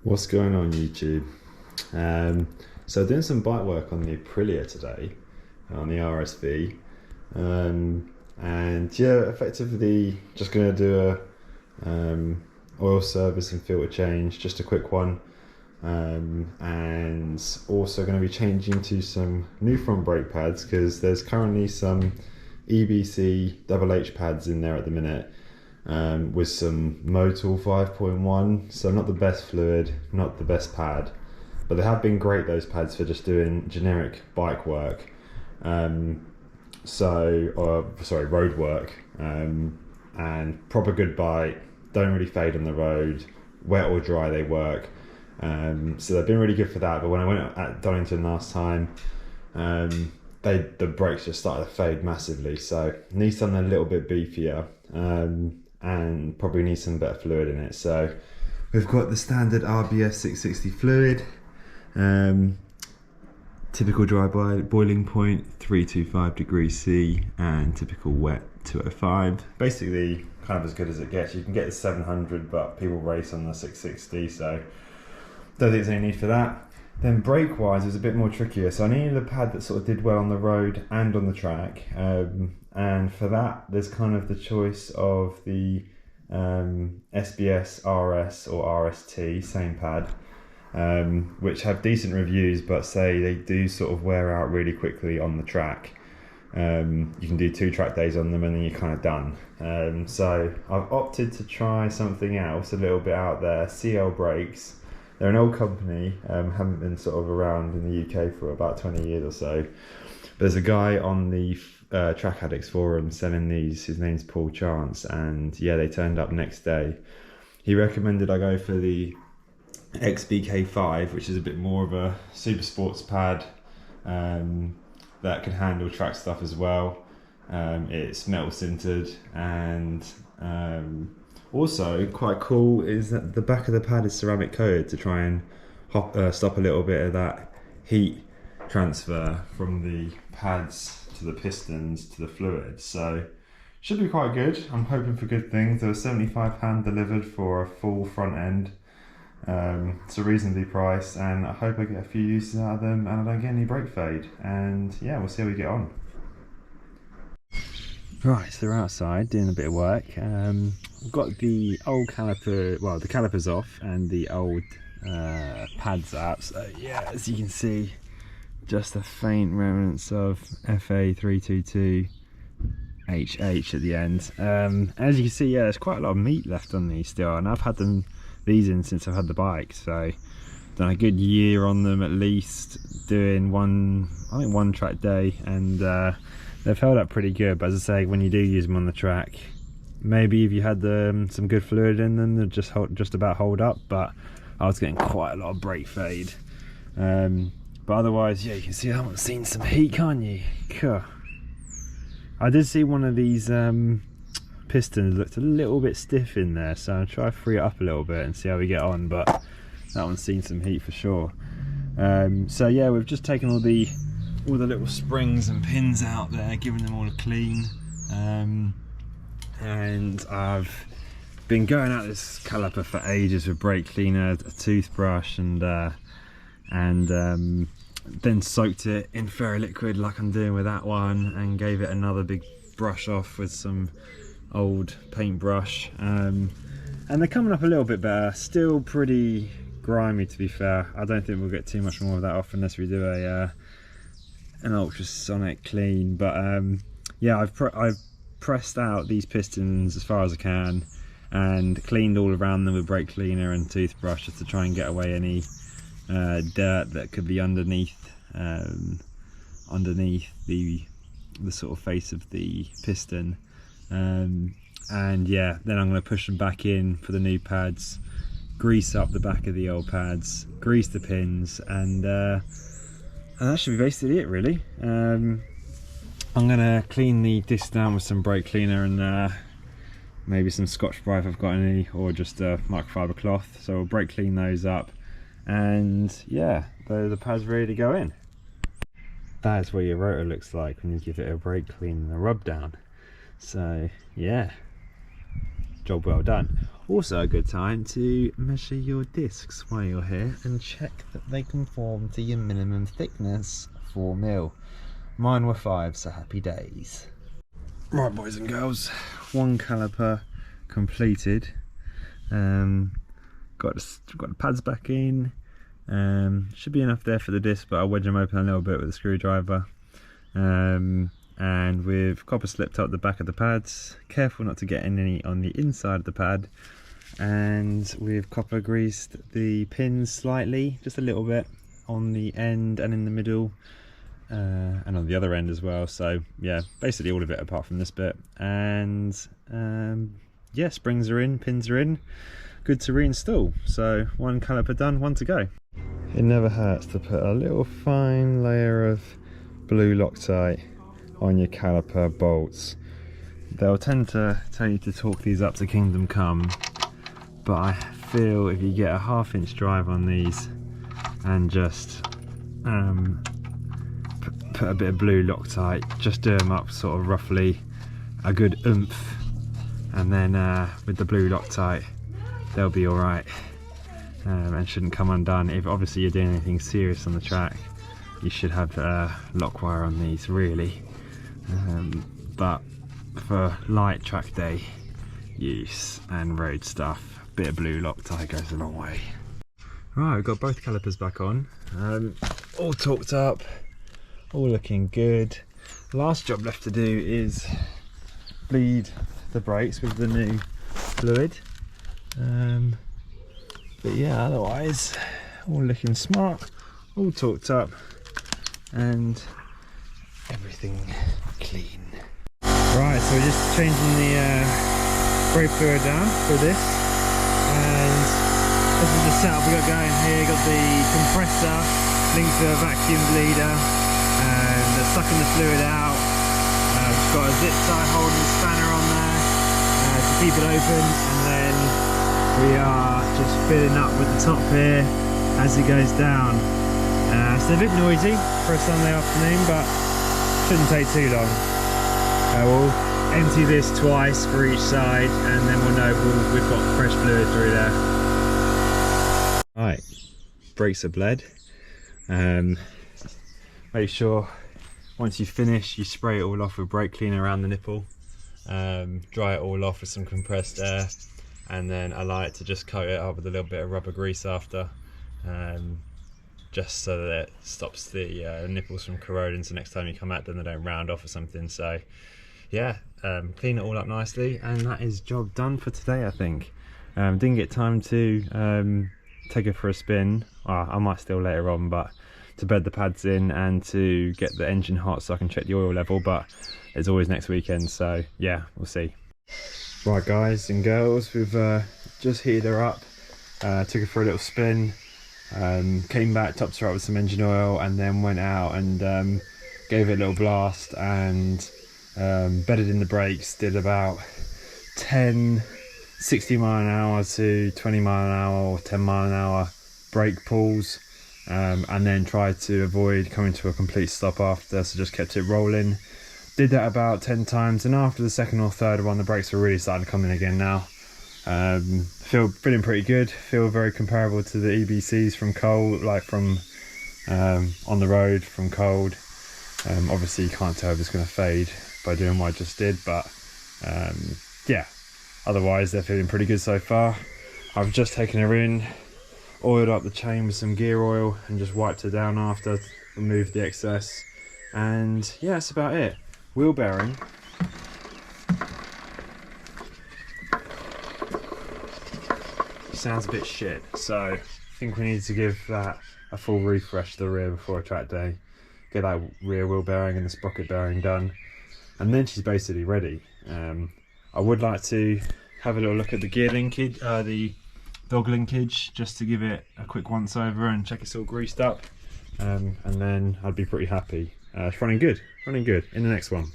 What's going on YouTube? So doing some bike work on the Aprilia today, on the RSV, and yeah, effectively just going to do a oil service and filter change, just a quick one, and also going to be changing to some new front brake pads because there's currently some EBC HH pads in there at the minute. With some Motul 5.1, so not the best fluid, not the best pad, but they have been great, those pads, for just doing generic bike work, road work, and proper good bike, don't really fade on the road, wet or dry they work, so they've been really good for that. But when I went at Donnington last time, the brakes just started to fade massively, so need something a little bit beefier, and probably need some better fluid in it. So we've got the standard RBF 660 fluid, typical dry boiling point 325 degrees C, and typical wet 205. Basically kind of as good as it gets. You can get the 700, but people race on the 660, so don't think there's any need for that. Then brake wise, it was a bit more trickier, so I needed a pad that sort of did well on the road and on the track, and for that there's kind of the choice of the SBS RS or RST, same pad, which have decent reviews, but say they do sort of wear out really quickly on the track. You can do 2 track days on them and then you're kind of done. So I've opted to try something else a little bit out there. CL Brakes. They're an old company, haven't been sort of around in the UK for about 20 years or so. There's a guy on the Track Addicts forum selling these, his name's Paul Chance, and yeah, they turned up next day. He recommended I go for the XBK5, which is a bit more of a super sports pad that can handle track stuff as well. It's metal sintered, and also quite cool is that the back of the pad is ceramic coated to try and stop a little bit of that heat transfer from the pads to the pistons to the fluid. So should be quite good. I'm hoping for good things. There was £75 delivered for a full front end. It's a reasonably priced, and I hope I get a few uses out of them and I don't get any brake fade, and yeah, we'll see how we get on. Right, so we're outside doing a bit of work. We've got the old caliper, well, the calipers off and the old pads out. So yeah, as you can see, just a faint remnants of FA322 HH at the end. As you can see, yeah, there's quite a lot of meat left on these still, and I've had these in since I've had the bike, so done a good year on them at least, doing one track day, and they've held up pretty good. But as I say, when you do use them on the track, maybe if you had some good fluid in them, they'd just about hold up, but I was getting quite a lot of brake fade. But otherwise, yeah, you can see I haven't seen some heat, can't you? Cool. I did see one of these pistons looked a little bit stiff in there, so I'll try to free it up a little bit and see how we get on, but that one's seen some heat for sure. So yeah, we've just taken all the little springs and pins out there, giving them all a clean, and I've been going at this caliper for ages with brake cleaner, a toothbrush, and then soaked it in ferroliquid like I'm doing with that one, and gave it another big brush off with some old paintbrush, and they're coming up a little bit better. Still pretty grimy, to be fair. I don't think we'll get too much more of that off unless we do an ultrasonic clean, but yeah, I've pressed out these pistons as far as I can and cleaned all around them with brake cleaner and toothbrush, just to try and get away any dirt that could be underneath the sort of face of the piston, and yeah, then I'm going to push them back in for the new pads, grease up the back of the old pads, grease the pins, and that should be basically it, really. I'm going to clean the disc down with some brake cleaner and maybe some Scotch-Brite if I've got any, or just a microfiber cloth. So we'll brake clean those up, and yeah, the pad's ready to go in. That is what your rotor looks like when you give it a brake clean and a rub down. So yeah, job well done. Also a good time to measure your discs while you're here and check that they conform to your minimum thickness, 4 mil. Mine were 5, so happy days. Right, boys and girls, one caliper completed. Got the pads back in. Should be enough there for the disc, but I'll wedge them open a little bit with a screwdriver. And we've copper slipped up the back of the pads, careful not to get any on the inside of the pad, and we've copper greased the pins slightly, just a little bit on the end and in the middle, and on the other end as well. So yeah, basically all of it apart from this bit. And yeah, springs are in, pins are in, good to reinstall. So one caliper done, one to go. It never hurts to put a little fine layer of blue Loctite on your caliper bolts. They'll tend to tell you to torque these up to kingdom come, but I feel if you get a 1/2 inch drive on these and just put a bit of blue Loctite, just do them up sort of roughly a good oomph, and then with the blue Loctite they'll be alright, and shouldn't come undone. If obviously you're doing anything serious on the track, you should have lock wire on these really, but for light track day use and road stuff, a bit of blue Loctite goes a long way. Right, we've got both calipers back on, all torqued up, all looking good. Last job left to do is bleed the brakes with the new fluid, but yeah, otherwise all looking smart, all torqued up and everything clean. Right, so we're just changing the brake fluid down for this, and this is the setup we got going here. Got the compressor linked to a vacuum bleeder and sucking the fluid out. We've got a zip tie holding the spanner on there to keep it open, and then we are just filling up with the top here as it goes down. It's a bit noisy for a Sunday afternoon, but shouldn't take too long. We'll empty this twice for each side, and then we'll know we've got fresh fluid through there. Right, brakes are bled. Make sure once you finish, you spray it all off with brake cleaner around the nipple. Dry it all off with some compressed air, and then I like to just coat it up with a little bit of rubber grease after. Just so that it stops the nipples from corroding, so next time you come at them they don't round off or something. So yeah, clean it all up nicely, and that is job done for today, I think. Didn't get time to take it for a spin. I might still later on, but to bed the pads in and to get the engine hot so I can check the oil level, but it's always next weekend, so yeah, we'll see. Right guys and girls, we've just heated her up, took her for a little spin, came back, topped her up with some engine oil, and then went out and gave it a little blast and bedded in the brakes. Did about 60 mile an hour to 20 mile an hour or 10 mile an hour brake pulls, and then tried to avoid coming to a complete stop after, so just kept it rolling. Did that about 10 times, and after the second or third one the brakes were really starting to come in again now. Feeling pretty good, feel very comparable to the EBCs from cold, like from on the road from cold. Obviously you can't tell if it's going to fade by doing what I just did, but yeah, otherwise they're feeling pretty good so far. I've just taken her in, oiled up the chain with some gear oil and just wiped her down after, removed the excess, and yeah, that's about it. Wheel bearing, sounds a bit shit, so I think we need to give that a full refresh to the rear before a track day, get that rear wheel bearing and the sprocket bearing done, and then she's basically ready. I would like to have a little look at the gear linkage, the dog linkage, just to give it a quick once over and check it's all greased up, and then I'd be pretty happy. It's running good in the next one.